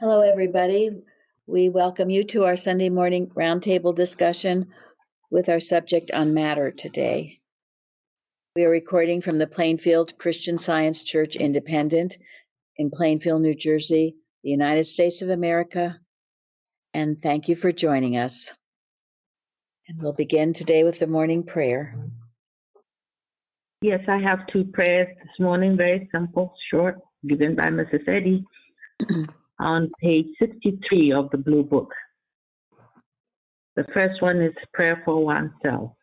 Hello, everybody. We welcome you to our Sunday morning roundtable discussion with our subject on matter today. We are recording from the Plainfield Christian Science Church Independent in Plainfield, New Jersey, the United States of America, and thank you for joining us. And we'll begin today with the morning prayer. Yes, I have two prayers this morning, very simple, short, given by Mrs. Eddy on page 63 of the Blue Book. The first one is prayer for oneself.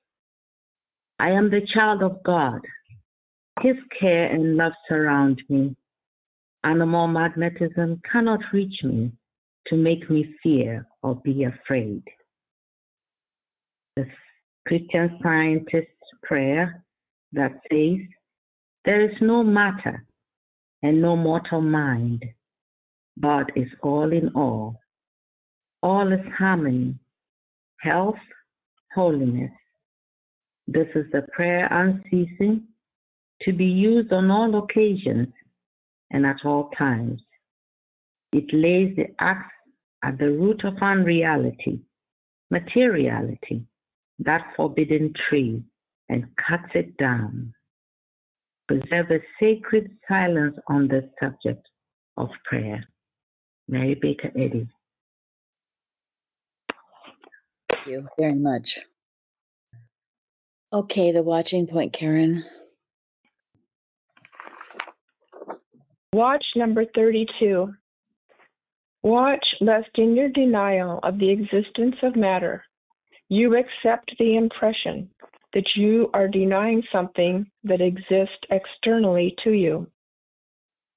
I am the child of God. His care and love surround me. Animal magnetism cannot reach me to make me fear or be afraid. The Christian Scientist's prayer that says, there is no matter and no mortal mind. God is all in all. All is harmony, health, holiness. This is the prayer unceasing to be used on all occasions and at all times. It lays the axe at the root of unreality, materiality, that forbidden tree, and cuts it down. Preserve a sacred silence on this subject of prayer. Mary Baker Eddy. Thank you very much. Okay, the watching point, Karen. Watch number 32. Watch lest in your denial of the existence of matter, you accept the impression that you are denying something that exists externally to you.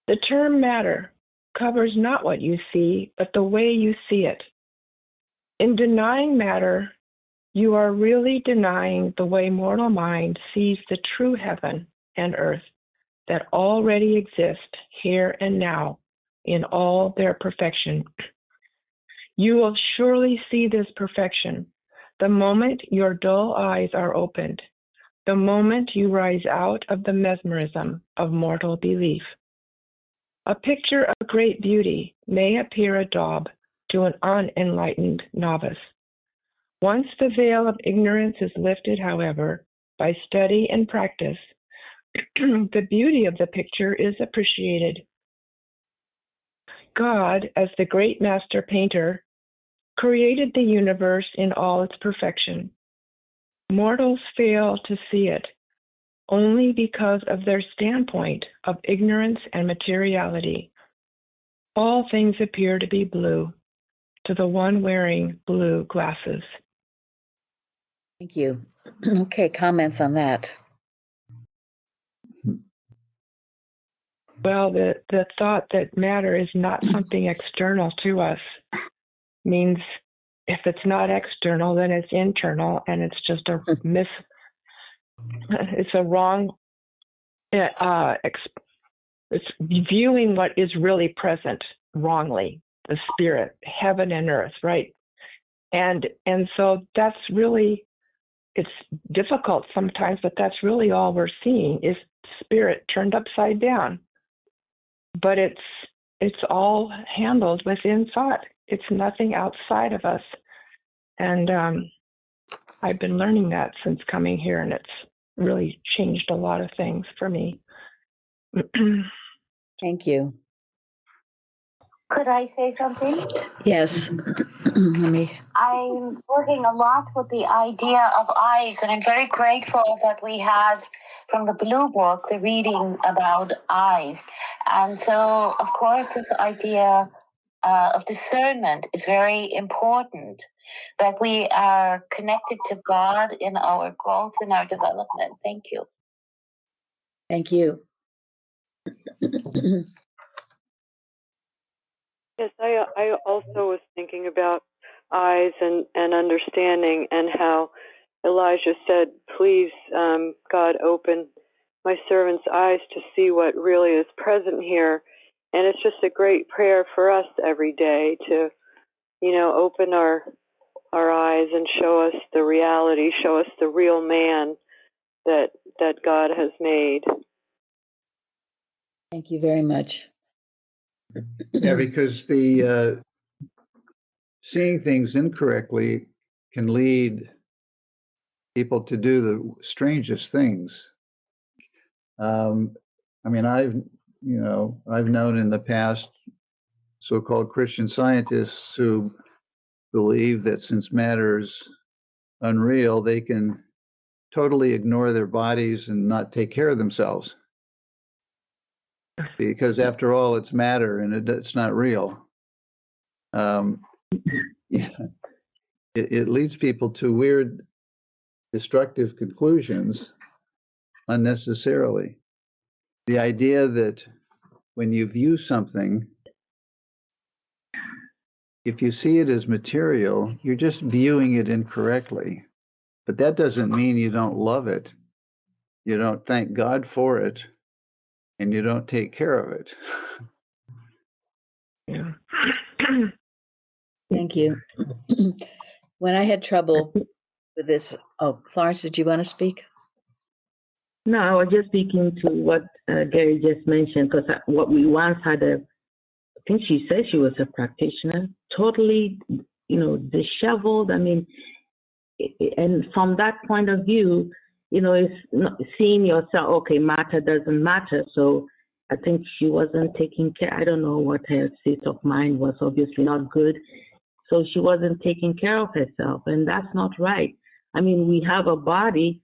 The term matter covers not what you see, but the way you see it. In denying matter, you are really denying the way mortal mind sees the true heaven and earth that already exist here and now in all their perfection. You will surely see this perfection the moment your dull eyes are opened, the moment you rise out of the mesmerism of mortal belief. A picture of great beauty may appear a daub to an unenlightened novice. Once the veil of ignorance is lifted, however, by study and practice, the beauty of the picture is appreciated. God, as the great master painter, created the universe in all its perfection. Mortals fail to see it only because of their standpoint of ignorance and materiality. All things appear to be blue to the one wearing blue glasses. Thank you. Okay, comments on that. Well, the thought that matter is not something external to us means if it's not external, then it's internal, and it's just it's a wrong, it's viewing what is really present wrongly, the spirit, heaven and earth, right? And so that's really, it's difficult sometimes, but that's really all we're seeing is spirit turned upside down. But it's all handled within thought. It's nothing outside of us. And I've been learning that since coming here, and it's really changed a lot of things for me. Thank you. Could I say something? Yes. I'm working a lot with the idea of eyes, and I'm very grateful that we had from the Blue Book the reading about eyes. And so, of course, this idea of discernment is very important, that we are connected to God in our growth and our development. Thank you. Thank you. Yes, I also was thinking about eyes and understanding, and how Elijah said, please, God, open my servant's eyes to see what really is present here. And it's just a great prayer for us every day to, open our eyes and show us the reality, show us the real man that God has made. Thank you very much. Yeah, because the seeing things incorrectly can lead people to do the strangest things. I mean, I've known in the past so-called Christian scientists who believe that since matter's unreal, they can totally ignore their bodies and not take care of themselves. Because after all, it's matter and it's not real. Yeah, it leads people to weird, destructive conclusions unnecessarily. The idea that when you view something, if you see it as material, you're just viewing it incorrectly. But that doesn't mean you don't love it. You don't thank God for it, and you don't take care of it. Yeah. Thank you. When I had trouble with this, oh, Florence, did you want to speak? No, I was just speaking to what Gary just mentioned, because what we once had I think she said she was a practitioner, totally, disheveled. I mean, and from that point of view, it's not seeing yourself, okay, matter doesn't matter. So I think she wasn't taking care. I don't know what her state of mind was, obviously not good. So she wasn't taking care of herself, and that's not right. I mean, we have a body.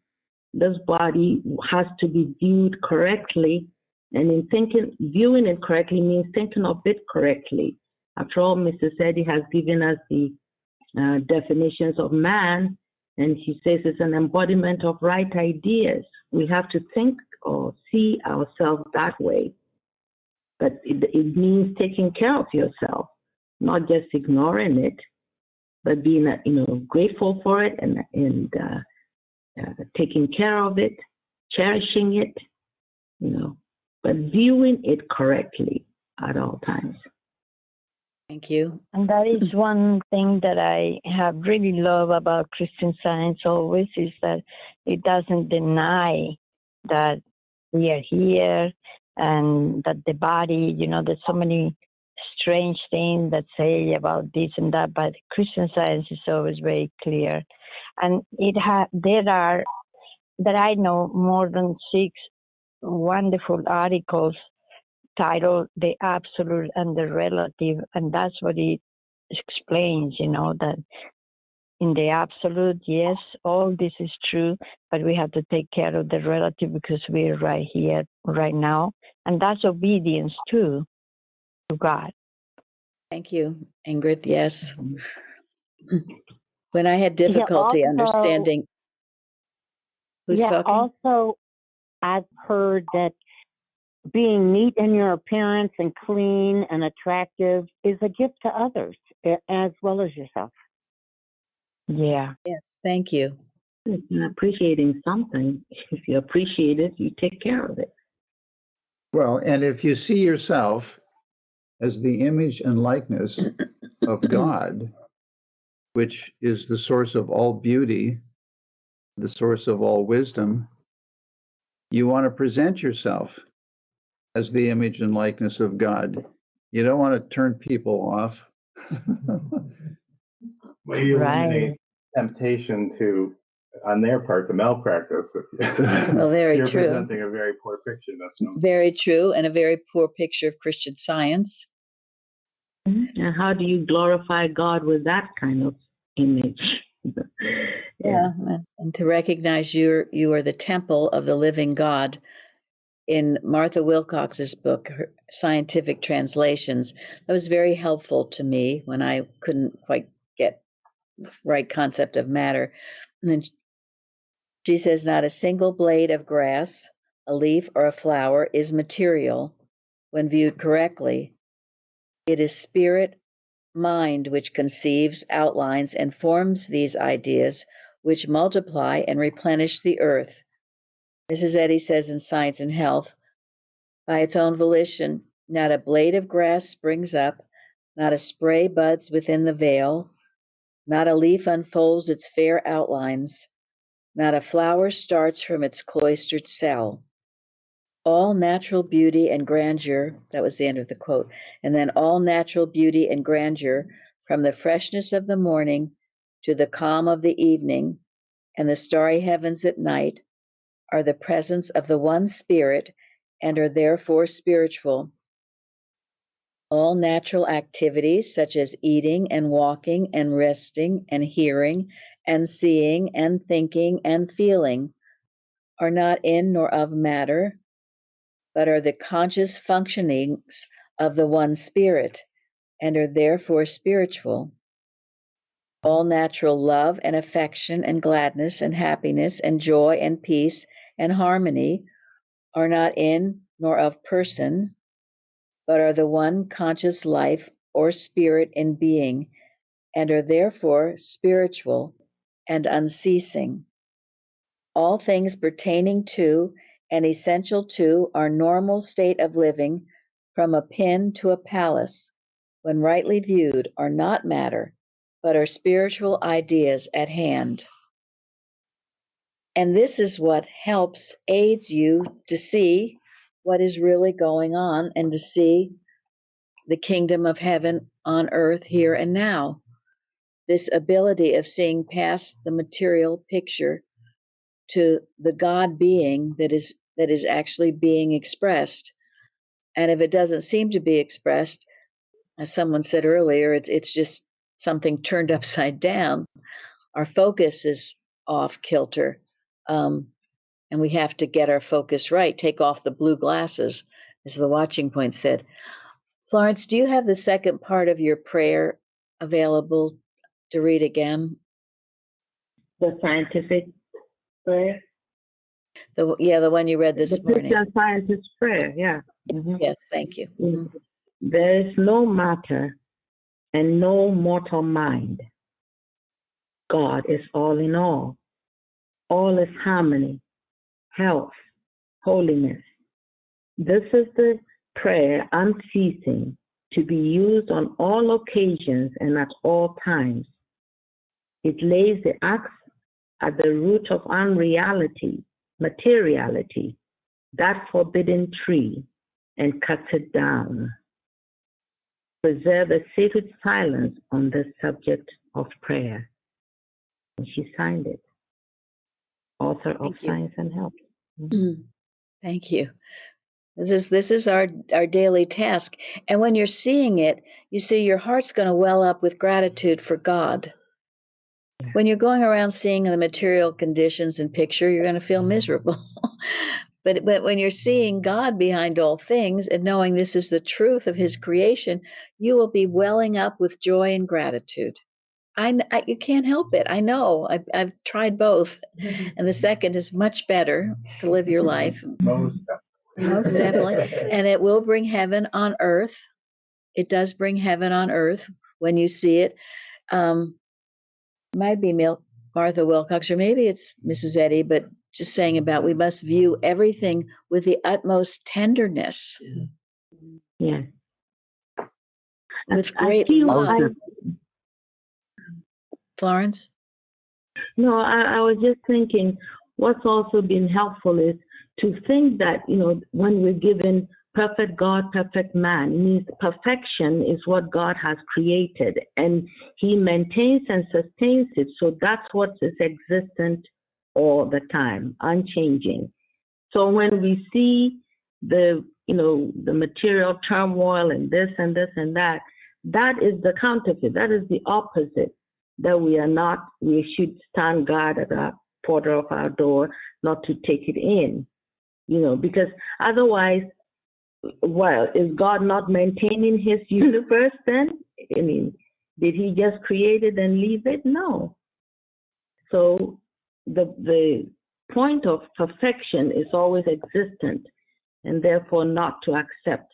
This body has to be viewed correctly, and in viewing it correctly means thinking of it correctly. After all, Mrs. Eddy has given us the definitions of man, and she says it's an embodiment of right ideas. We have to think or see ourselves that way. But it means taking care of yourself, not just ignoring it, but being grateful for it and taking care of it, cherishing it, but viewing it correctly at all times. Thank you. And that is one thing that I have really loved about Christian Science always, is that it doesn't deny that we are here and that the body, there's so many strange things that say about this and that, but Christian Science is always very clear. And there are, that I know, more than 6 wonderful articles titled The Absolute and the Relative, and that's what it explains, that in the absolute, yes, all this is true, but we have to take care of the relative because we're right here, right now, and that's obedience too to God. Thank you, Ingrid. Yes. When I had difficulty Yeah, understanding who's talking. Also, I've heard that being neat in your appearance and clean and attractive is a gift to others as well as yourself. Yeah. Yes, thank you. Appreciating something, if you appreciate it, you take care of it. Well, and if you see yourself as the image and likeness of God, which is the source of all beauty, the source of all wisdom, you want to present yourself as the image and likeness of God. You don't want to turn people off. Well, you eliminate temptation to, on their part, to malpractice. Well, very You're true. presenting a very poor picture. That's no. Very true, and a very poor picture of Christian Science. And how do you glorify God with that kind of image? Yeah, and to recognize you are the temple of the living God. In Martha Wilcox's book, her Scientific Translations, that was very helpful to me when I couldn't quite get the right concept of matter. And then she says, not a single blade of grass, a leaf, or a flower is material when viewed correctly. It is spirit, mind, which conceives, outlines, and forms these ideas, which multiply and replenish the earth. Mrs. Eddy says in Science and Health, by its own volition, not a blade of grass springs up, not a spray buds within the veil, not a leaf unfolds its fair outlines, not a flower starts from its cloistered cell. All natural beauty and grandeur, that was the end of the quote, and then all natural beauty and grandeur, from the freshness of the morning to the calm of the evening and the starry heavens at night, are the presence of the one Spirit and are therefore spiritual. All natural activities, such as eating and walking and resting and hearing and seeing and thinking and feeling, are not in nor of matter, but are the conscious functionings of the one Spirit and are therefore spiritual. All natural love and affection and gladness and happiness and joy and peace and harmony are not in nor of person, but are the one conscious life or spirit in being and are therefore spiritual and unceasing. All things pertaining to and essential to our normal state of living, from a pin to a palace, when rightly viewed, are not matter, but are spiritual ideas at hand. And this is what helps, aids you to see what is really going on and to see the kingdom of heaven on earth here and now. This ability of seeing past the material picture to the God being that is actually being expressed. And if it doesn't seem to be expressed, as someone said earlier, it's just something turned upside down. Our focus is off kilter. And we have to get our focus right, take off the blue glasses, as the watching point said. Florence, do you have the second part of your prayer available to read again? The scientific prayer? The one you read this morning. The Christian Scientist prayer, yeah. Mm-hmm. Yes, thank you. Mm-hmm. There is no matter and no mortal mind. God is all in all. All is harmony, health, holiness. This is the prayer unceasing, to be used on all occasions and at all times. It lays the axe at the root of unreality, materiality, that forbidden tree, and cuts it down. Preserve a sacred silence on this subject of prayer. And she signed it. Author of Science and Health. Mm-hmm. Thank you. This is our daily task. And when you're seeing it, you see your heart's going to well up with gratitude for God. When you're going around seeing the material conditions and picture, you're going to feel miserable. But when you're seeing God behind all things and knowing this is the truth of his creation, you will be welling up with joy and gratitude. You can't help it. I know. I've tried both. And the second is much better to live your life. Most definitely. And it will bring heaven on earth. It does bring heaven on earth when you see it. Might be Martha Wilcox, or maybe it's Mrs. Eddy, but just saying about we must view everything with the utmost tenderness. Yeah. With great love. Florence? No, I was just thinking what's also been helpful is to think that, when we're given perfect God, perfect man, means perfection is what God has created, and he maintains and sustains it. So that's what is existent all the time, unchanging. So when we see the material turmoil and this and this and that, that is the counterfeit. That is the opposite. That we should stand guard at the portal of our door, not to take it in, because otherwise, well, is God not maintaining his universe then? I mean, did he just create it and leave it? No. So the point of perfection is always existent, and therefore not to accept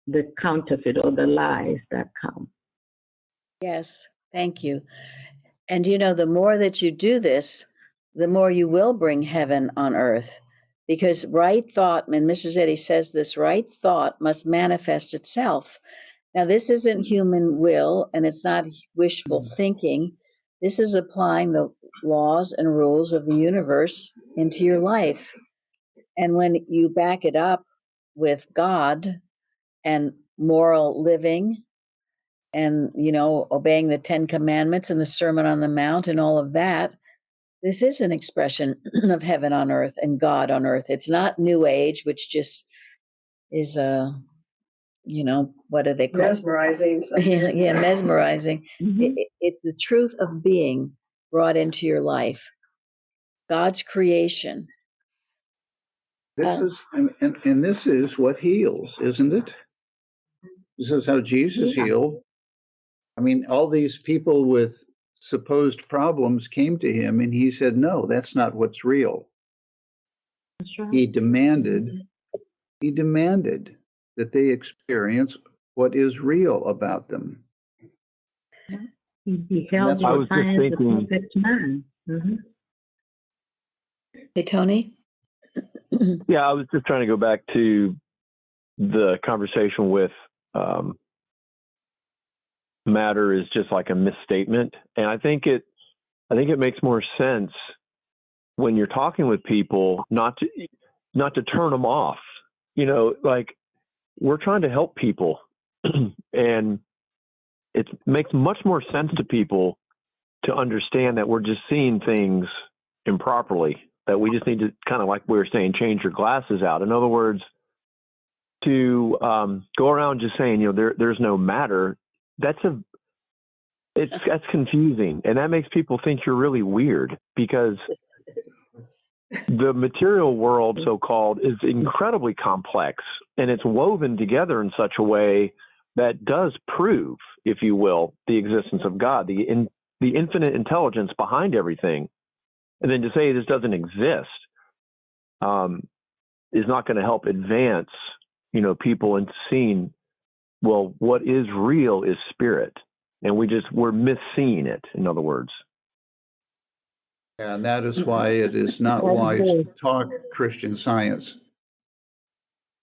the counterfeit or the lies that come. Yes, thank you. And the more that you do this, the more you will bring heaven on earth. Because right thought, and Mrs. Eddy says this, right thought must manifest itself. Now, this isn't human will, and it's not wishful thinking. This is applying the laws and rules of the universe into your life. And when you back it up with God and moral living and, obeying the 10 Commandments and the Sermon on the Mount and all of that, this is an expression of heaven on earth and God on earth. It's not New Age, which just is what do they call it? Mesmerizing. Yeah, mesmerizing. Mhm. It's the truth of being brought into your life. God's creation. This is and this is what heals, isn't it? This is how Jesus Yeah. healed. I mean, all these people with supposed problems came to him, and he said, "No, that's not what's real." That's right. He demanded that they experience what is real about them. He held That's the what- I was just signs of thinking- perfect man. Mhm. Hey, Tony? Yeah, I was just trying to go back to the conversation with matter is just like a misstatement, and I think it makes more sense when you're talking with people not to turn them off. Like we're trying to help people, and it makes much more sense to people to understand that we're just seeing things improperly, that we just need to kind of, like we were saying, change your glasses out. In other words, to go around just saying, there's no matter, that's confusing. And that makes people think you're really weird, because the material world, so-called, is incredibly complex, and it's woven together in such a way that does prove, if you will, the existence of God, the infinite intelligence behind everything. And then to say this doesn't exist is not going to help advance, people into seeing, well, what is real is spirit, and we're misseeing it, in other words. And that is why it is not wise to talk Christian Science.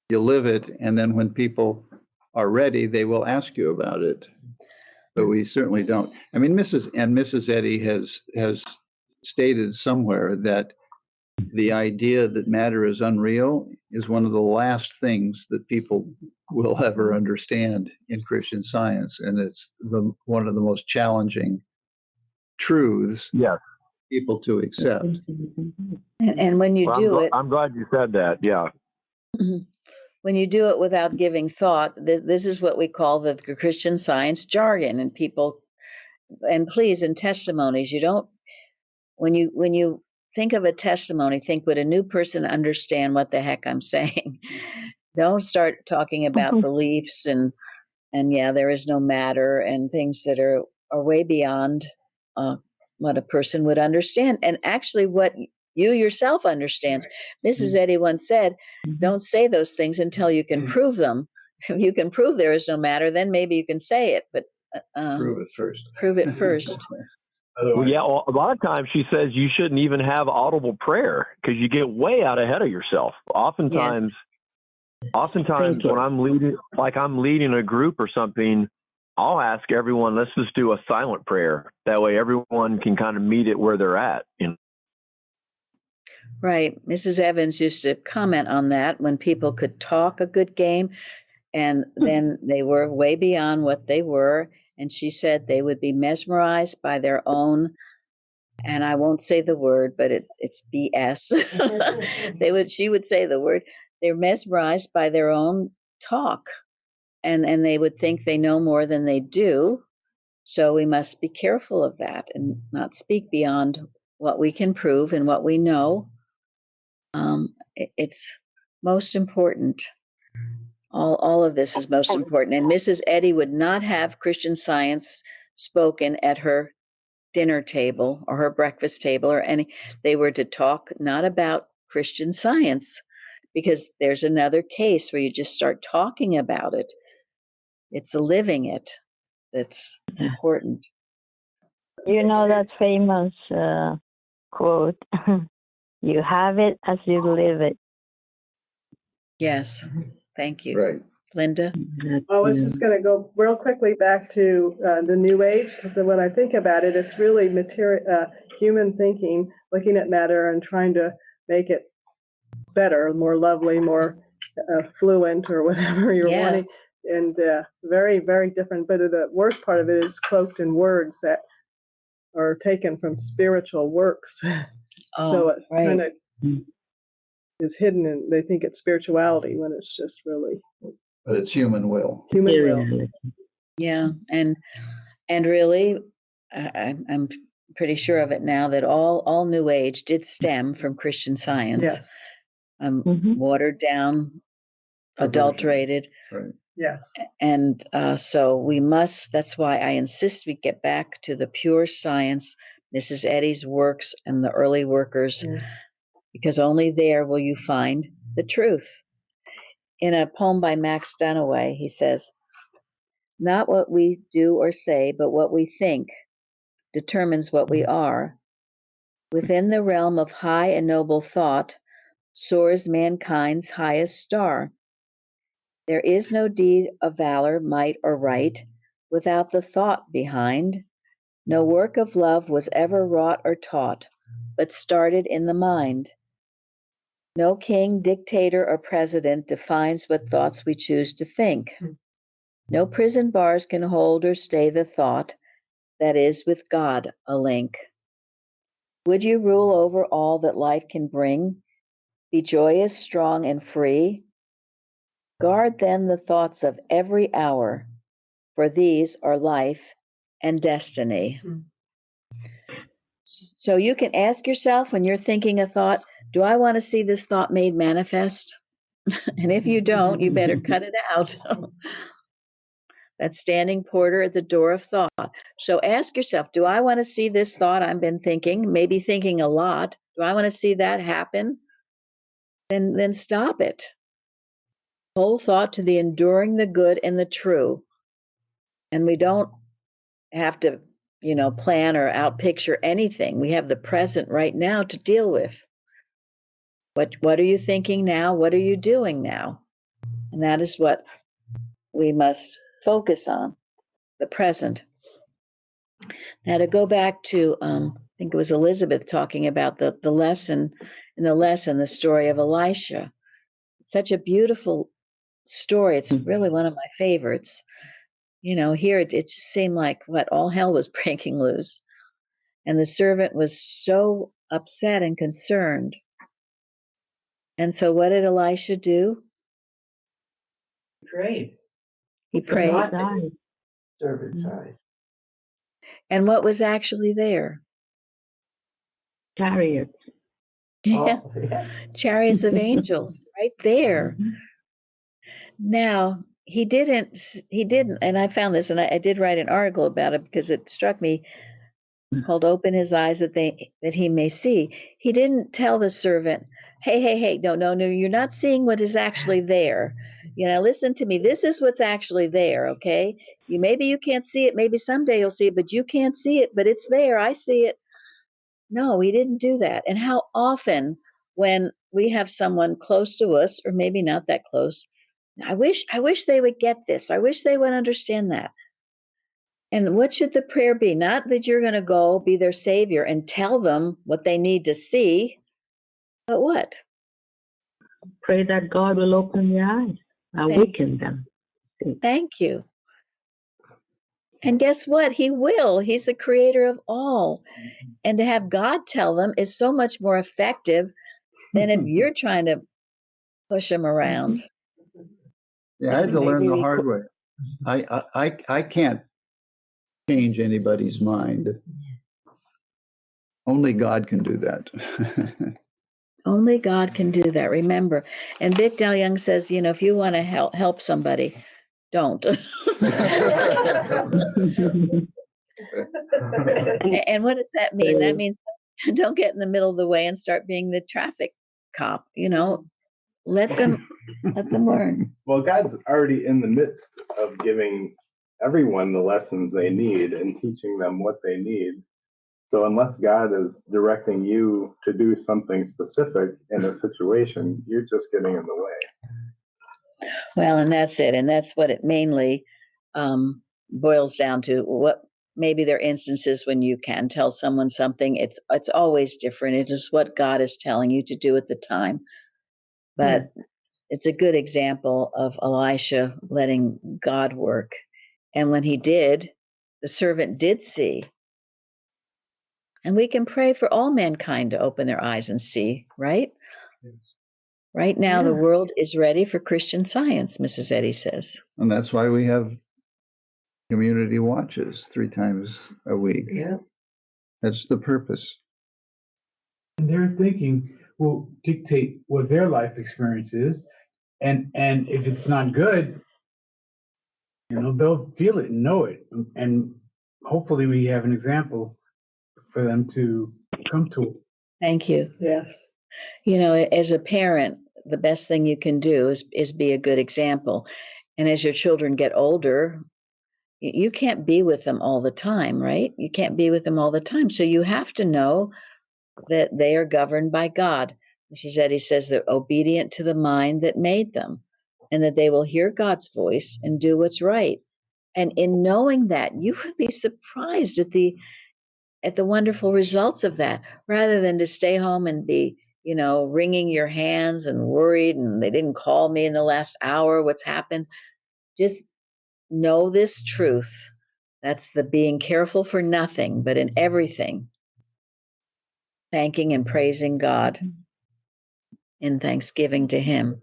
You live it, and then when people are ready, they will ask you about it. But we certainly don't. I mean, Mrs. Eddy has stated somewhere that the idea that matter is unreal is one of the last things that people will ever understand in Christian Science, and it's one of the most challenging truths people to accept. And when you do it, I'm glad you said that. Yeah. when you do it without giving thought, this is what we call the Christian Science jargon. And people, and please, in testimonies, you don't, when you think of a testimony, think, would a new person understand what the heck I'm saying? Don't start talking about beliefs and yeah, there is no matter and things that are way beyond what a person would understand, and actually what you yourself understands. Mrs. Eddy once said, don't say those things until you can prove them. If you can prove there is no matter, then maybe you can say it, but Prove it first. Prove it first. Well, yeah, a lot of times she says you shouldn't even have audible prayer because you get way out ahead of yourself. Oftentimes when I'm leading a group or something, I'll ask everyone, let's just do a silent prayer. That way everyone can kind of meet it where they're at. Right. Mrs. Evans used to comment on that when people could talk a good game and then they were way beyond what they were. And she said they would be mesmerized by their own, and I won't say the word, but it's BS. She would say the word, they're mesmerized by their own talk. And they would think they know more than they do. So we must be careful of that and not speak beyond what we can prove and what we know. It's most important. All of this is most important. And Mrs. Eddy would not have Christian Science spoken at her dinner table or her breakfast table or any. They were to talk not about Christian Science, because there's another case where you just start talking about it. It's the living it that's important. That famous quote, you have it as you live it. Yes, thank you. Right. Linda? I was just going to go real quickly back to the New Age, because when I think about it, it's really human thinking, looking at matter and trying to make it better, more lovely, more fluent or whatever you're Yeah. wanting. And it's very, very different. But the worst part of it is cloaked in words that are taken from spiritual works. So it kind of is hidden, and they think it's spirituality when it's just really. But it's human will. Human will. Yeah, and really, I'm pretty sure of it now that all New Age did stem from Christian Science. Yes. Watered down, adulterated. Right. Yes. And so we must, that's why I insist we get back to the pure science, Mrs. Eddy's works and the early workers, because only there will you find the truth. In a poem by Max Dunaway, he says, "Not what we do or say, but what we think determines what we are. Within the realm of high and noble thought soars mankind's highest star. There is no deed of valor, might, or right without the thought behind. No work of love was ever wrought or taught, but started in the mind. No king, dictator, or president defines what thoughts we choose to think. No prison bars can hold or stay the thought that is with God a link. Would you rule over all that life can bring? Be joyous, strong, and free? Guard then the thoughts of every hour, for these are life and destiny." So you can ask yourself when you're thinking a thought, do I want to see this thought made manifest? And if you don't, you better cut it out. That standing porter at the door of thought. So ask yourself, do I want to see this thought I've been thinking, maybe thinking a lot? Do I want to see that happen? Then stop it. Whole thought to the enduring, the good, and the true. And we don't have to, plan or outpicture anything. We have the present right now to deal with. What are you thinking now? What are you doing now? And that is what we must focus on, the present. Now to go back to, I think it was Elizabeth talking about the lesson, the story of Elisha. It's such a beautiful story. It's really one of my favorites. Here it just seemed like all hell was breaking loose. And the servant was so upset and concerned. And so what did Elisha do? Prayed. He prayed. Servant's eyes. And what was actually there? Chariots. Yeah. Chariots of angels right there. Now, he didn't, and I found this, and I did write an article about it because it struck me, called "Open His Eyes that he may see." He didn't tell the servant, hey, no, you're not seeing what is actually there. Listen to me. This is what's actually there, okay? Maybe you can't see it. Maybe someday you'll see it, but you can't see it, but it's there. I see it. No, he didn't do that. And how often when we have someone close to us, or maybe not that close, I wish they would get this. I wish they would understand that. And what should the prayer be? Not that you're going to go be their savior and tell them what they need to see, but what? Pray that God will open their eyes, awaken them. Thank you. And guess what? He will. He's the creator of all. And to have God tell them is so much more effective than if you're trying to push them around. Yeah, I had to learn the hard way. I can't change anybody's mind. Only God can do that. Only God can do that. Remember. And Vic DeLeon says, if you want to help somebody, don't. And what does that mean? That means don't get in the middle of the way and start being the traffic cop. Let them learn. Well, God's already in the midst of giving everyone the lessons they need and teaching them what they need. So unless God is directing you to do something specific in a situation, you're just getting in the way. Well, and that's it. And that's what it mainly boils down to. What maybe there are instances when you can tell someone something. It's always different. It is what God is telling you to do at the time. But it's a good example of Elisha letting God work. And when he did, the servant did see. And we can pray for all mankind to open their eyes and see, right? Yes. Right now, the world is ready for Christian Science, Mrs. Eddy says. And that's why we have community watches 3 times a week. Yeah. That's the purpose. And their thinking will dictate what their life experience is. And if it's not good, they'll feel it and know it. And hopefully we have an example for them to come to. Thank you. Yes. As a parent, the best thing you can do is be a good example. And as your children get older, you can't be with them all the time, right? You can't be with them all the time. So you have to know that they are governed by God. Mrs. Eddy says they're obedient to the mind that made them, and that they will hear God's voice and do what's right. And in knowing that, you would be surprised at the wonderful results of that, rather than to stay home and be, wringing your hands and worried, and they didn't call me in the last hour, what's happened. Just know this truth. That's the being careful for nothing, but in everything, thanking and praising God in thanksgiving to Him.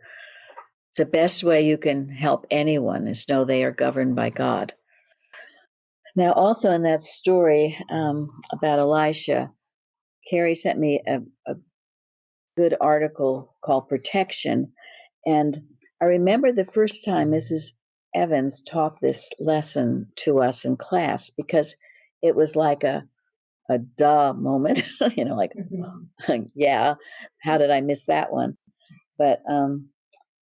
It's the best way you can help anyone, is know they are governed by God. Now, also in that story about Elisha, Carrie sent me a good article called Protection. And I remember the first time Mrs. Evans taught this lesson to us in class, because it was like a duh moment, like, yeah, how did I miss that one? But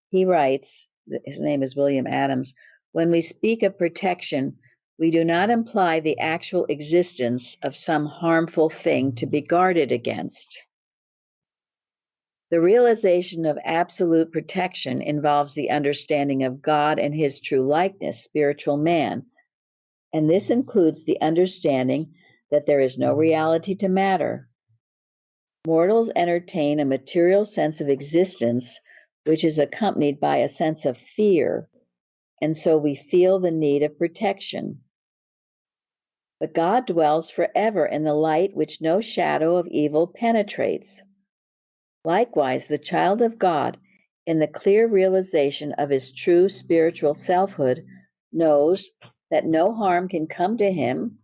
he writes, his name is William Adams, when we speak of protection, we do not imply the actual existence of some harmful thing to be guarded against. The realization of absolute protection involves the understanding of God and His true likeness, spiritual man. And this includes the understanding that there is no reality to matter. Mortals entertain a material sense of existence, which is accompanied by a sense of fear, and so we feel the need of protection. But God dwells forever in the light which no shadow of evil penetrates. Likewise, the child of God, in the clear realization of his true spiritual selfhood, knows that no harm can come to him,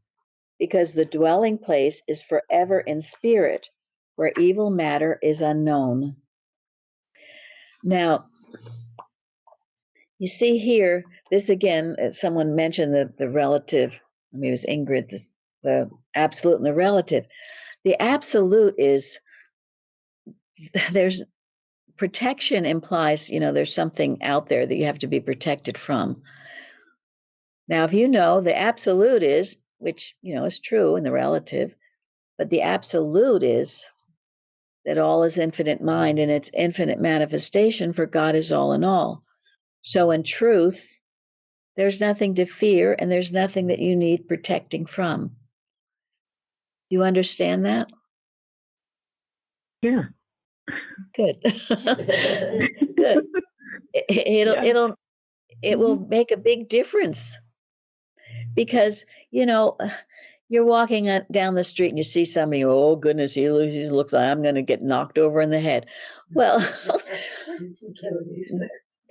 because the dwelling place is forever in spirit, where evil matter is unknown. Now, you see here, this again, someone mentioned the relative, it was Ingrid, the absolute and the relative. The absolute is, there's protection implies, there's something out there that you have to be protected from. Now, if the absolute is, which, is true in the relative, but the absolute is that all is infinite mind and its infinite manifestation, for God is all in all. So in truth, there's nothing to fear, and there's nothing that you need protecting from. You understand that? Yeah. Good. Good. It will make a big difference, because you're walking down the street and you see somebody, oh goodness, he looks like I'm going to get knocked over in the head. Well,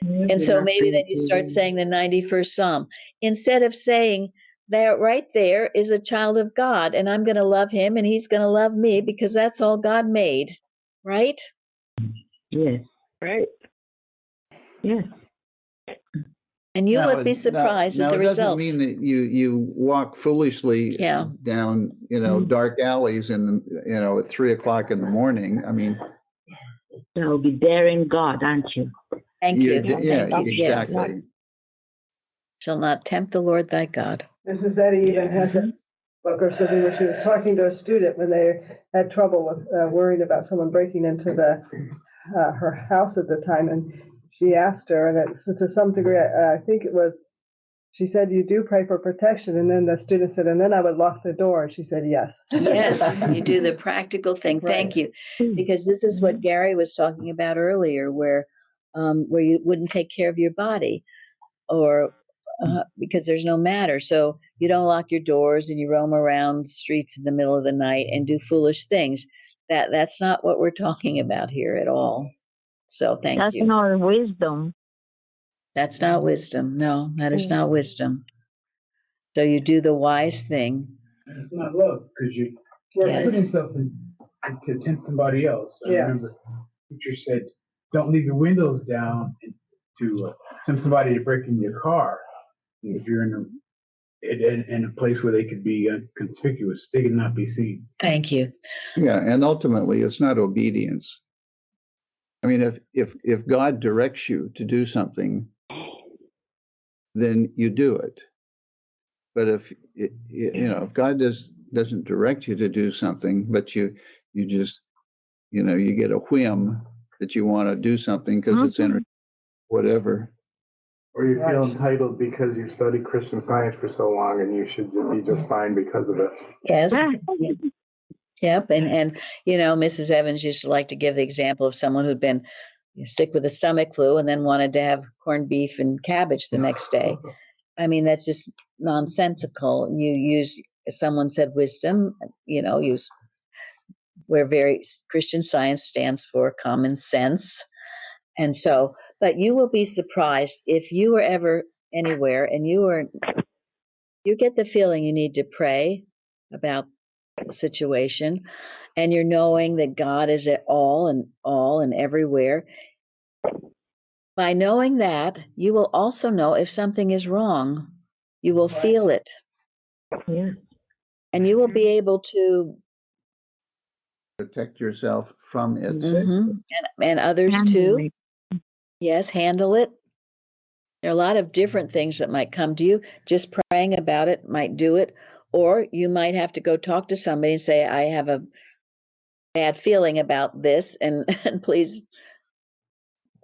and so maybe then you start saying the 91st Psalm, instead of saying that right there is a child of God, and I'm going to love him and he's going to love me, because that's all God made, right? Yes. Right. Yes. And you would be surprised at the results. It doesn't mean that you walk foolishly down, dark alleys at 3:00 in the morning. I mean, you'll be daring God, aren't you? Thank you. Yeah, Thank you. exactly. Yes. Shall not tempt the Lord thy God. Mrs. Eddy even has a book or something where she was talking to a student when they had trouble with worrying about someone breaking into her house at the time, and she asked her, and it's to some degree, I think it was, she said, you do pray for protection, and then the student said, and then I would lock the door, and she said, yes. Yes, you do the practical thing. Right. Thank you. Because this is what Gary was talking about earlier, where where you wouldn't take care of your body, or because there's no matter. So you don't lock your doors and you roam around streets in the middle of the night and do foolish things. That's not what we're talking about here at all. So thank you. That's not wisdom. That's not wisdom. No, that is not wisdom. So you do the wise thing. It's not love, because you put yourself in to tempt somebody else. I remember the teacher said, don't leave your windows down to tempt somebody to break into your car. If you're in a place where they could be conspicuous, they could not be seen. Thank you. Yeah, and ultimately, it's not obedience. I mean, if God directs you to do something, then you do it. But if God doesn't direct you to do something, but you just you get a whim that you want to do something because it's whatever. Or you feel entitled because you studied Christian Science for so long and you should be just fine because of it. Yes. Yep. And Mrs. Evans used to like to give the example of someone who'd been sick with a stomach flu and then wanted to have corned beef and cabbage the next day. I mean, that's just nonsensical. You use, as someone said, wisdom, where Christian Science stands for common sense. And so, but you will be surprised if you were ever anywhere and you get the feeling you need to pray about the situation, and you're knowing that God is at all and everywhere. By knowing that, you will also know if something is wrong. You will feel it. Yeah. And you will be able to Protect yourself from it. And others too. Yes, handle it. There are a lot of different things that might come to you. Just praying about it might do it. Or you might have to go talk to somebody and say, I have a bad feeling about this, and please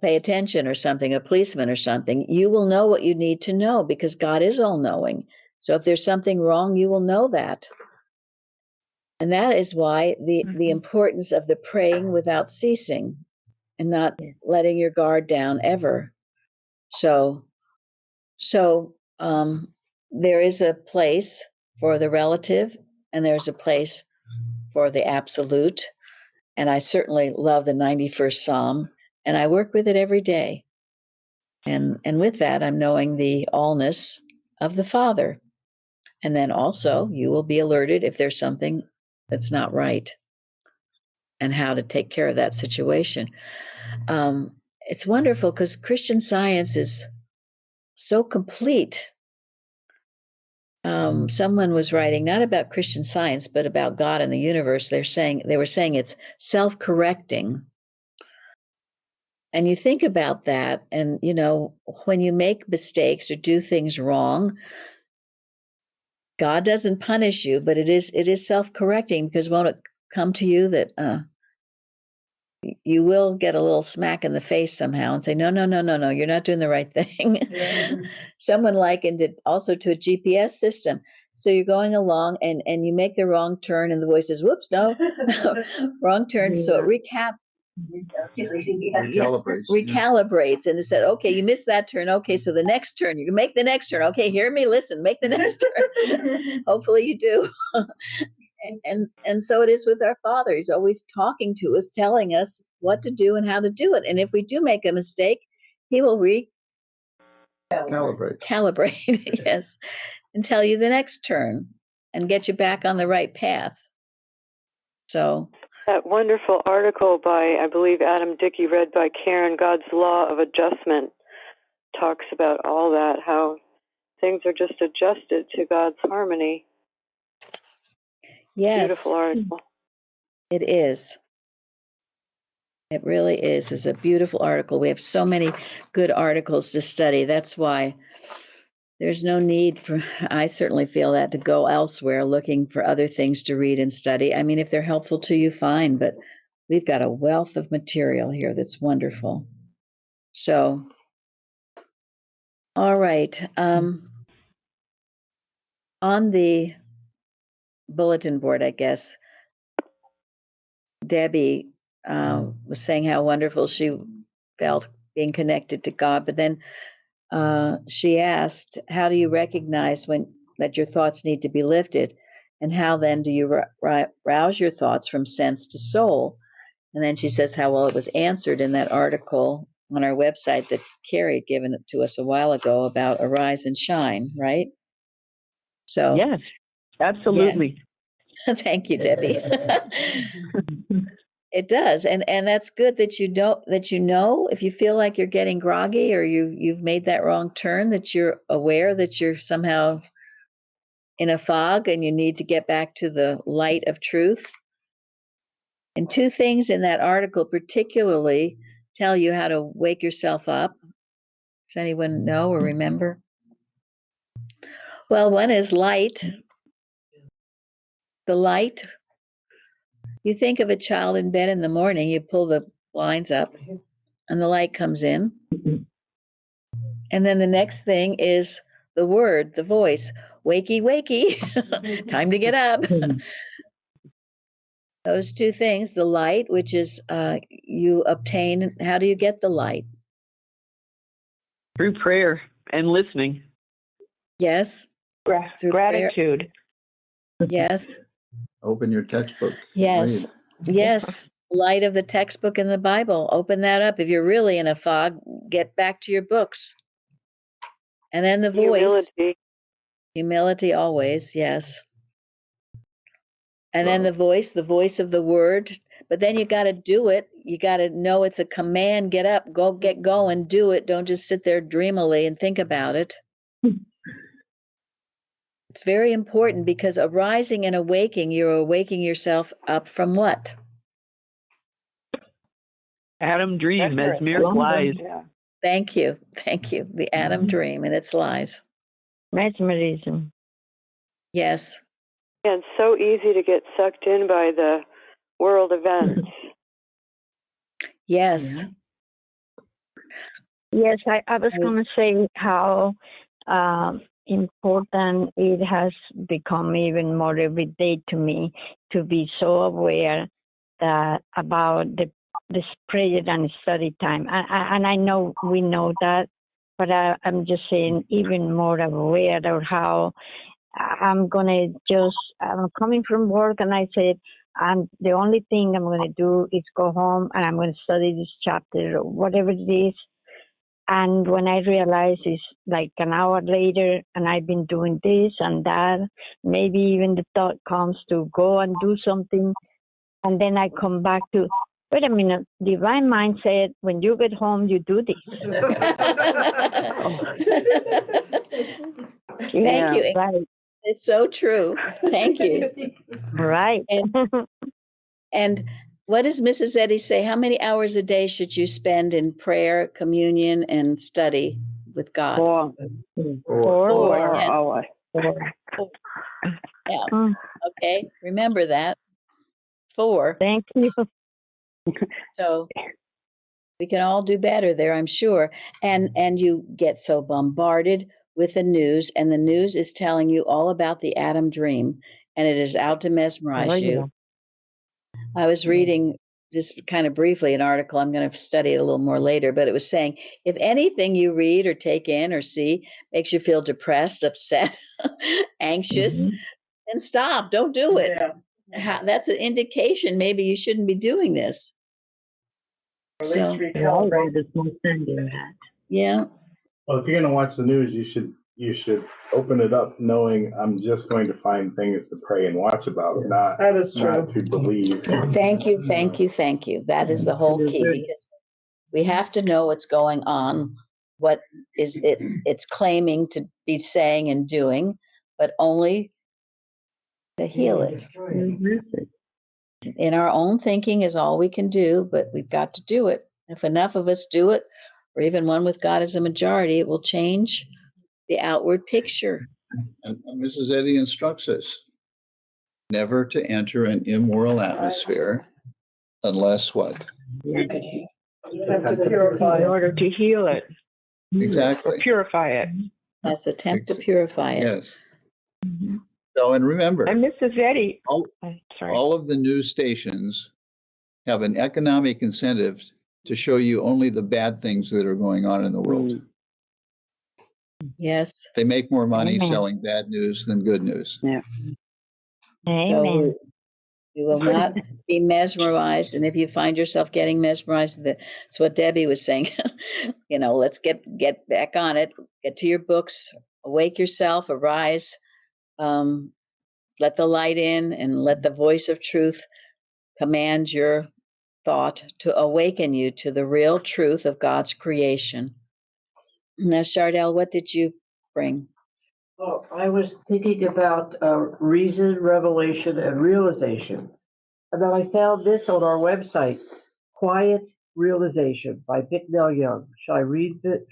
pay attention, or something, a policeman or something. You will know what you need to know because God is all knowing. So if there's something wrong, you will know that. And that is why the importance of the praying without ceasing and not letting your guard down ever. So there is a place for the relative and there's a place for the absolute. And I certainly love the 91st Psalm, and I work with it every day. And with that, I'm knowing the allness of the Father. And then also you will be alerted if there's something that's not right and how to take care of that situation. It's wonderful because Christian Science is so complete. Someone was writing not about Christian Science, but about God and the universe. They were saying it's self-correcting. And you think about that, and when you make mistakes or do things wrong, God doesn't punish you, but it is self-correcting, because won't it come to you that you will get a little smack in the face somehow and say, no, you're not doing the right thing. Someone likened it also to a GPS system. So you're going along and you make the wrong turn and the voice says, whoops, no, wrong turn. So it recalibrates, and it said, okay, you missed that turn. Okay, so the next turn, you can make the next turn. Okay, hear me, listen, make the next turn. Hopefully you do. And so it is with our Father. He's always talking to us, telling us what to do and how to do it. And if we do make a mistake, he will calibrate, yes, and tell you the next turn and get you back on the right path. So that wonderful article by, I believe, Adam Dickey, read by Karen, God's Law of Adjustment, talks about all that, how things are just adjusted to God's harmony. Yes. Beautiful article. It is. It really is. It's a beautiful article. We have so many good articles to study. That's why there's no need for, I certainly feel that, to go elsewhere looking for other things to read and study. I mean, if they're helpful to you, fine, but we've got a wealth of material here that's wonderful. So, all right. On the bulletin board, I guess, Debbie was saying how wonderful she felt being connected to God. But then she asked, how do you recognize that your thoughts need to be lifted? And how then do you rouse your thoughts from sense to soul? And then she says how well it was answered in that article on our website that Carrie had given it to us a while ago about Arise and Shine, right? So Yes, absolutely. Yes. Thank you, Debbie. It does, and that's good that you know if you feel like you're getting groggy or you've made that wrong turn, that you're aware that you're somehow in a fog and you need to get back to the light of truth. And two things in that article particularly tell you how to wake yourself up. Does anyone know or remember? Well, one is light. The light. You think of a child in bed in the morning, you pull the blinds up and the light comes in. And then the next thing is the word, the voice, wakey, wakey, time to get up. Those two things, the light, which is you obtain, how do you get the light? Through prayer and listening. Yes. Through gratitude. Prayer. Yes. Open your textbook. Yes. Read. Yes. Light of the textbook in the Bible. Open that up. If you're really in a fog, get back to your books. And then the voice. Humility always, yes. And then the voice of the word. But then you got to do it. You got to know it's a command. Get up, go, get going, do it. Don't just sit there dreamily and think about it. It's very important because arising and awaking, you're awaking yourself up from what? Adam dream, mesmeric lies. Yeah. Thank you. Thank you. The Adam dream and its lies. Mesmerism. Yes. And so easy to get sucked in by the world events. Yes. Yes, I was going to say how important it has become even more every day to me to be so aware that about the prayer and study time. And I know we know that, but I'm just saying even more aware of how I'm coming from work and I said, the only thing I'm going to do is go home and I'm going to study this chapter or whatever it is. And when I realize it's like an hour later and I've been doing this and that, maybe even the thought comes to go and do something. And then I come back to, wait a minute, divine mind said, when you get home, you do this. Thank you. Right. It's so true. Thank you. Right. And what does Mrs. Eddy say? How many hours a day should you spend in prayer, communion, and study with God? 4 hours. Yeah. Okay. Remember that. 4. Thank you. So we can all do better there, I'm sure. And you get so bombarded with the news, and the news is telling you all about the Adam dream, and it is out to mesmerize you. I was reading just kind of briefly an article. I'm going to study it a little more later, but it was saying if anything you read or take in or see makes you feel depressed, upset, anxious, then stop. Don't do it. Yeah. That's an indication maybe you shouldn't be doing this. Or at least recalibrate. Yeah. Well, if you're going to watch the news, you should open it up knowing I'm just going to find things to pray and watch about, not to believe. Thank you. That is the whole key, because we have to know what's going on, what is it's claiming to be saying and doing, but only to heal it. In our own thinking is all we can do, but we've got to do it. If enough of us do it, or even one with God as a majority, it will change the outward picture. And Mrs. Eddy instructs us never to enter an immoral atmosphere unless what? To purify in order to heal it. Exactly. Or purify it. That's attempt to purify it. Yes. So, and remember, And Mrs. Eddy, all of the news stations have an economic incentive to show you only the bad things that are going on in the world. Yes. They make more money Amen. selling bad news than good news. Yeah. So Amen. we will not be mesmerized. And if you find yourself getting mesmerized, that's what Debbie was saying. Let's get back on it. Get to your books. Awake yourself. Arise. Let the light in and let the voice of truth command your thought to awaken you to the real truth of God's creation. Now, Chardell, what did you bring? Oh, I was thinking about reason, revelation, and realization. And then I found this on our website, Quiet Realization by Bicknell Young. Shall I read it?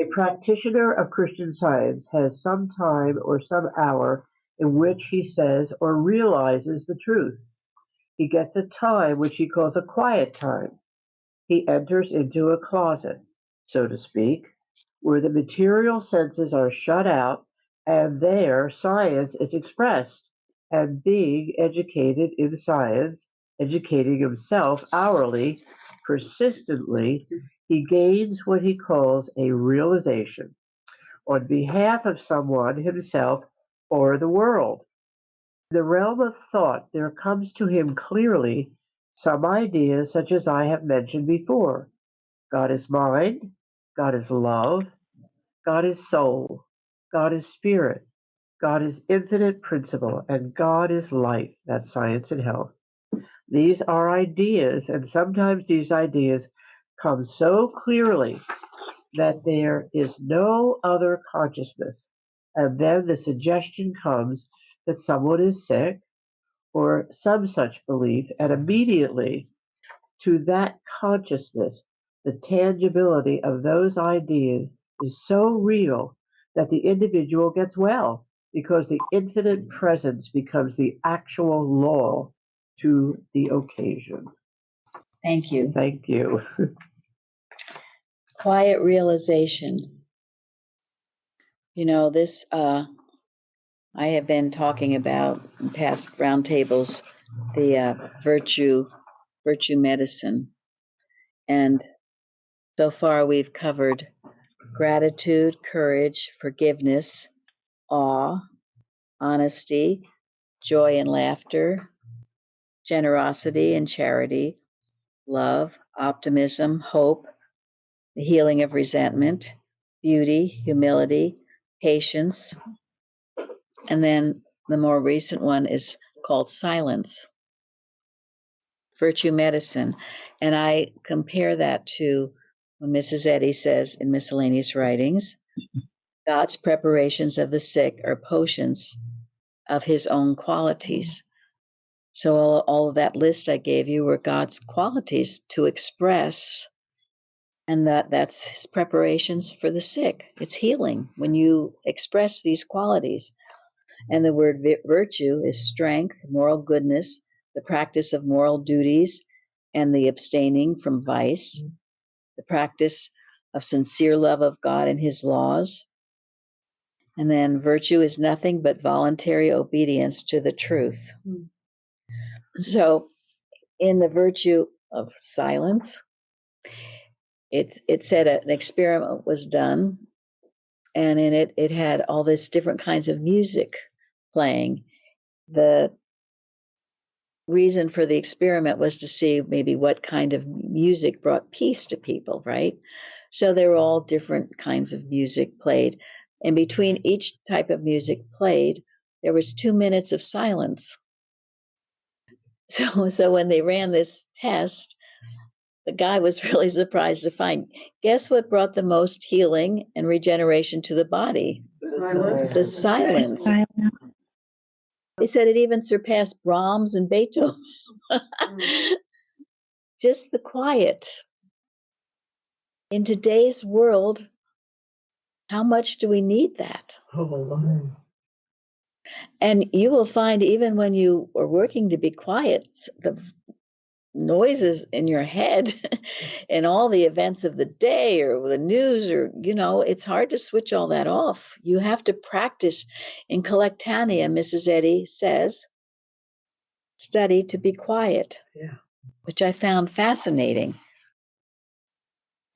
A practitioner of Christian Science has some time or some hour in which he says or realizes the truth. He gets a time which he calls a quiet time. He enters into a closet, so to speak, where the material senses are shut out, and there science is expressed. And being educated in science, educating himself hourly, persistently, he gains what he calls a realization on behalf of someone, himself, or the world. In the realm of thought, there comes to him clearly some ideas such as I have mentioned before. God is mind, God is love, God is soul, God is spirit, God is infinite principle, and God is life. That's science and health. These are ideas, and sometimes these ideas come so clearly that there is no other consciousness. And then the suggestion comes that someone is sick or some such belief, and immediately to that consciousness, the tangibility of those ideas is so real that the individual gets well because the infinite presence becomes the actual law to the occasion. Thank you. Thank you. Quiet realization. This I have been talking about in past roundtables, the virtue medicine. And so far we've covered gratitude, courage, forgiveness, awe, honesty, joy and laughter, generosity and charity, love, optimism, hope, the healing of resentment, beauty, humility, patience. And then the more recent one is called silence, virtue medicine. And I compare that to when Mrs. Eddy says in miscellaneous writings, God's preparations of the sick are potions of his own qualities. So all of that list I gave you were God's qualities to express, and that's his preparations for the sick. It's healing when you express these qualities. And the word virtue is strength, moral goodness, the practice of moral duties, and the abstaining from vice, the practice of sincere love of God and his laws. And then virtue is nothing but voluntary obedience to the truth. So in the virtue of silence, it said an experiment was done, and in it had all this different kinds of music playing. The reason for the experiment was to see maybe what kind of music brought peace to people, right? So there were all different kinds of music played. And between each type of music played, there was 2 minutes of silence. So when they ran this test, the guy was really surprised to find, guess what brought the most healing and regeneration to the body? The silence. They said it even surpassed Brahms and Beethoven. Just the quiet. In today's world, how much do we need that? And you will find even when you are working to be quiet, the noises in your head and all the events of the day or the news or, it's hard to switch all that off. You have to practice in collectania, Mrs. Eddy says, study to be quiet, which I found fascinating.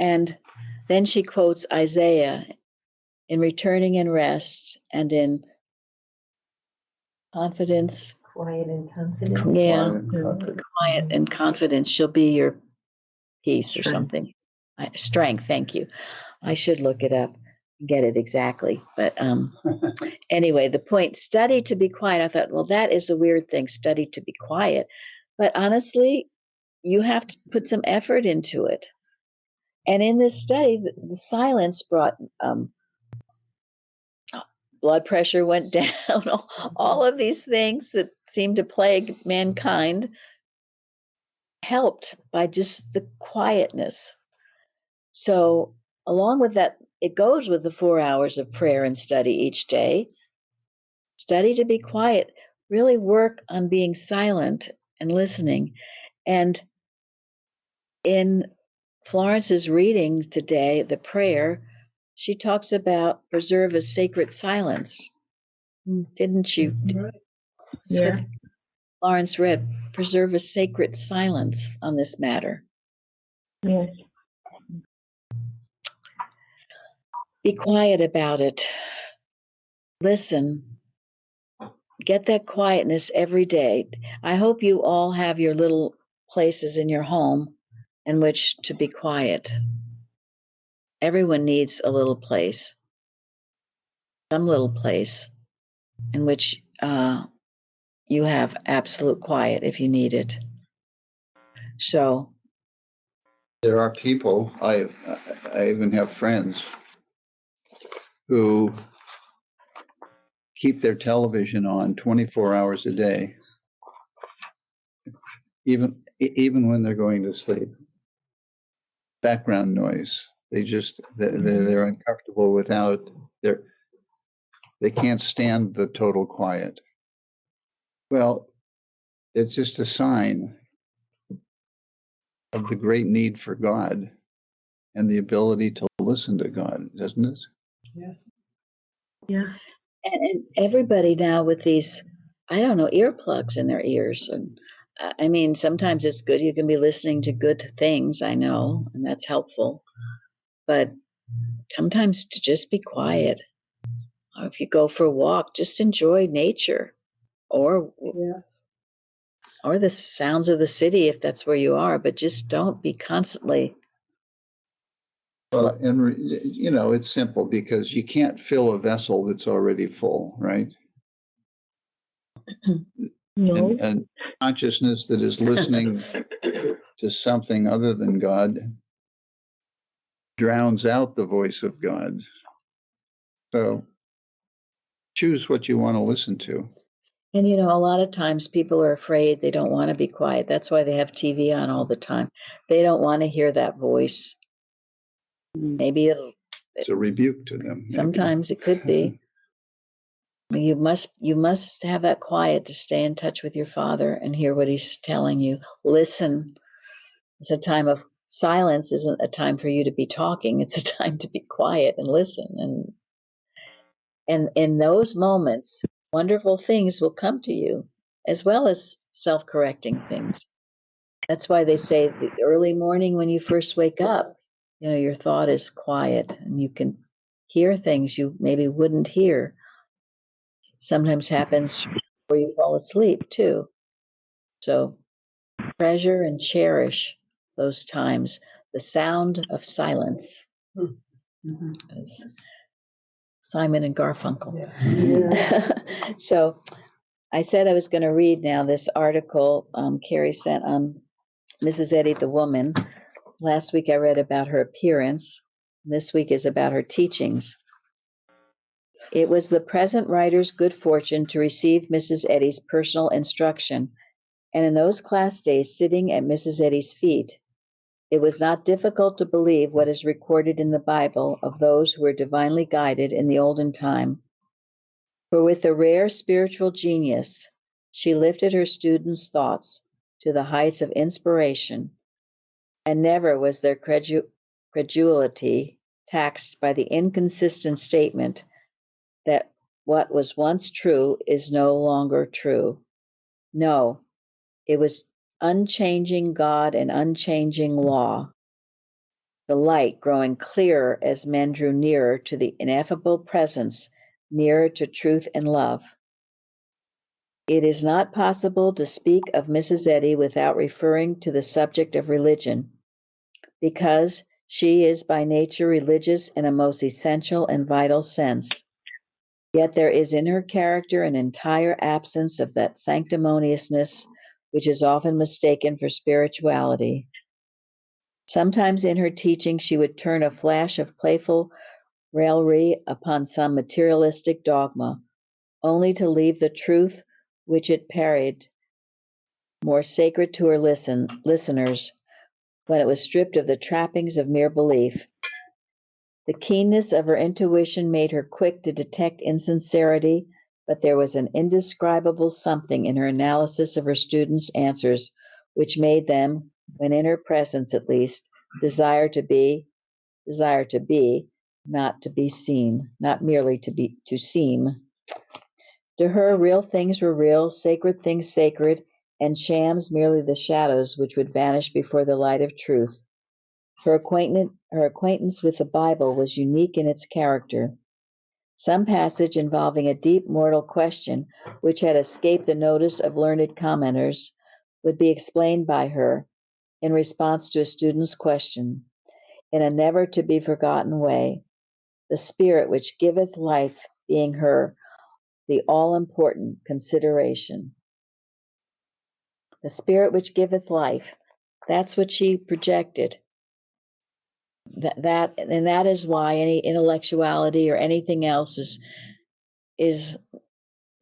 And then she quotes Isaiah, in returning and rest and in confidence. Quiet and confidence. Yeah, quiet and confidence shall be your peace or something. Strength, thank you. I should look it up and get it exactly. But anyway, the point, study to be quiet. I thought, well, that is a weird thing, study to be quiet. But honestly, you have to put some effort into it. And in this study, the silence brought blood pressure went down, all of these things that seem to plague mankind helped by just the quietness. So, along with that, it goes with the 4 hours of prayer and study each day. Study to be quiet, really work on being silent and listening. And in Florence's reading today, the prayer, she talks about preserve a sacred silence. Didn't she? That's what Florence read. Preserve a sacred silence on this matter. Yes. Be quiet about it. Listen. Get that quietness every day. I hope you all have your little places in your home in which to be quiet. Everyone needs a little place, some little place in which you have absolute quiet if you need it. So there are people, I even have friends who keep their television on 24 hours a day, even when they're going to sleep. Background noise. They're uncomfortable without they can't stand the total quiet. Well, it's just a sign of the great need for God and the ability to listen to God, doesn't it? Yeah. Yeah. And everybody now with these, I don't know, earplugs in their ears. And I mean, sometimes it's good. You can be listening to good things, I know, and that's helpful. But sometimes to just be quiet. Or if you go for a walk, just enjoy nature or the sounds of the city if that's where you are, but just don't be constantly. Well, and it's simple because you can't fill a vessel that's already full, right? No. And consciousness that is listening to something other than God drowns out the voice of God. So choose what you want to listen to. And a lot of times people are afraid, they don't want to be quiet. That's why they have TV on all the time. They don't want to hear that voice. Maybe it's a rebuke to them. Sometimes it could be. You must have that quiet to stay in touch with your Father and hear what He's telling you. Listen. It's a time of silence. Isn't a time for you to be talking. It's a time to be quiet and listen. And in those moments, wonderful things will come to you, as well as self-correcting things. That's why they say the early morning when you first wake up, your thought is quiet and you can hear things you maybe wouldn't hear. Sometimes happens before you fall asleep too. So treasure and cherish those times. The sound of silence. As Simon and Garfunkel. Yeah. So I said I was going to read now this article Carrie sent on Mrs. Eddy the woman. Last week I read about her appearance. This week is about her teachings. It was the present writer's good fortune to receive Mrs. Eddy's personal instruction, and in those class days sitting at Mrs. Eddy's feet, it was not difficult to believe what is recorded in the Bible of those who were divinely guided in the olden time. For with a rare spiritual genius, she lifted her students' thoughts to the heights of inspiration, and never was their credulity taxed by the inconsistent statement that what was once true is no longer true. No, it was unchanging God and unchanging law. the light growing clearer as men drew nearer to the ineffable presence, nearer to truth and love. It is not possible to speak of Mrs. Eddy without referring to the subject of religion, because she is by nature religious in a most essential and vital sense. Yet there is in her character an entire absence of that sanctimoniousness which is often mistaken for spirituality. Sometimes in her teaching she would turn a flash of playful raillery upon some materialistic dogma, only to leave the truth which it parried more sacred to her listeners when it was stripped of the trappings of mere belief. The keenness of her intuition made her quick to detect insincerity, but there was an indescribable something in her analysis of her students' answers which made them, when in her presence at least, desire to be, not to be seen, not merely to seem. To her, real things were real, sacred things sacred, and shams merely the shadows which would vanish before the light of truth. Her acquaintance with the Bible was unique in its character. Some passage involving a deep mortal question which had escaped the notice of learned commenters would be explained by her in response to a student's question, in a never to be forgotten way, the spirit which giveth life being her the all-important consideration. The spirit which giveth life, that's what she projected. That is why any intellectuality or anything else is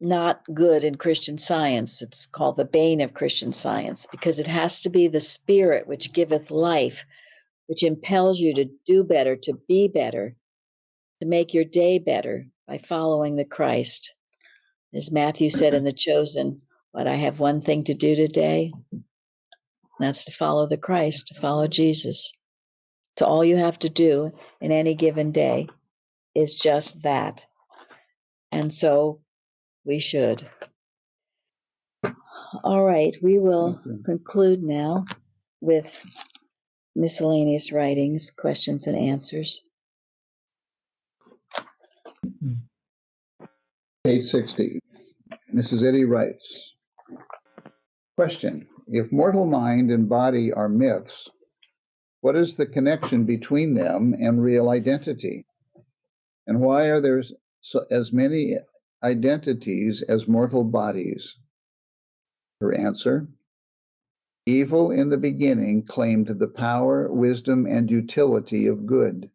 not good in Christian Science. It's called the bane of Christian Science, because it has to be the spirit which giveth life, which impels you to do better, to be better, to make your day better by following the Christ. As Matthew said in The Chosen, "But I have one thing to do today, and that's to follow the Christ, to follow Jesus." So all you have to do in any given day is just that. And so we should. All right, we will conclude now with miscellaneous writings, questions and answers. Page 60. Mrs. Eddy writes, question, if mortal mind and body are myths, what is the connection between them and real identity? And why are there as many identities as mortal bodies? Her answer, evil in the beginning claimed the power, wisdom, and utility of good.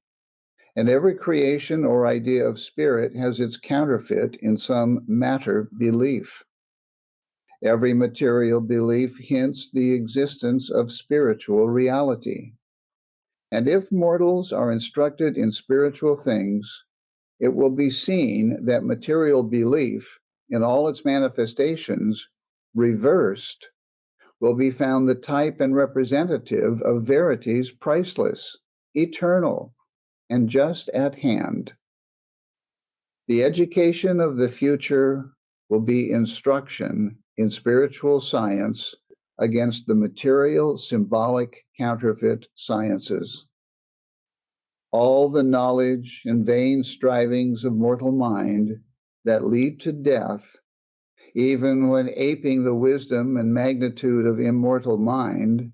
And every creation or idea of spirit has its counterfeit in some matter belief. Every material belief hints the existence of spiritual reality. And if mortals are instructed in spiritual things, it will be seen that material belief, in all its manifestations, reversed, will be found the type and representative of verities priceless, eternal, and just at hand. The education of the future will be instruction in spiritual science against the material, symbolic, counterfeit sciences. All the knowledge and vain strivings of mortal mind that lead to death, even when aping the wisdom and magnitude of immortal mind,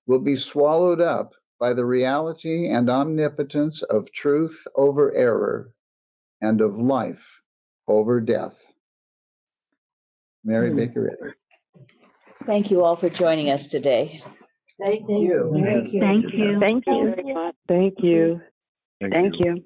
will be swallowed up by the reality and omnipotence of truth over error and of life over death. Mary Baker Eddy. Thank you all for joining us today. Thank you. Thank you. Thank you very much. Thank you. Thank you.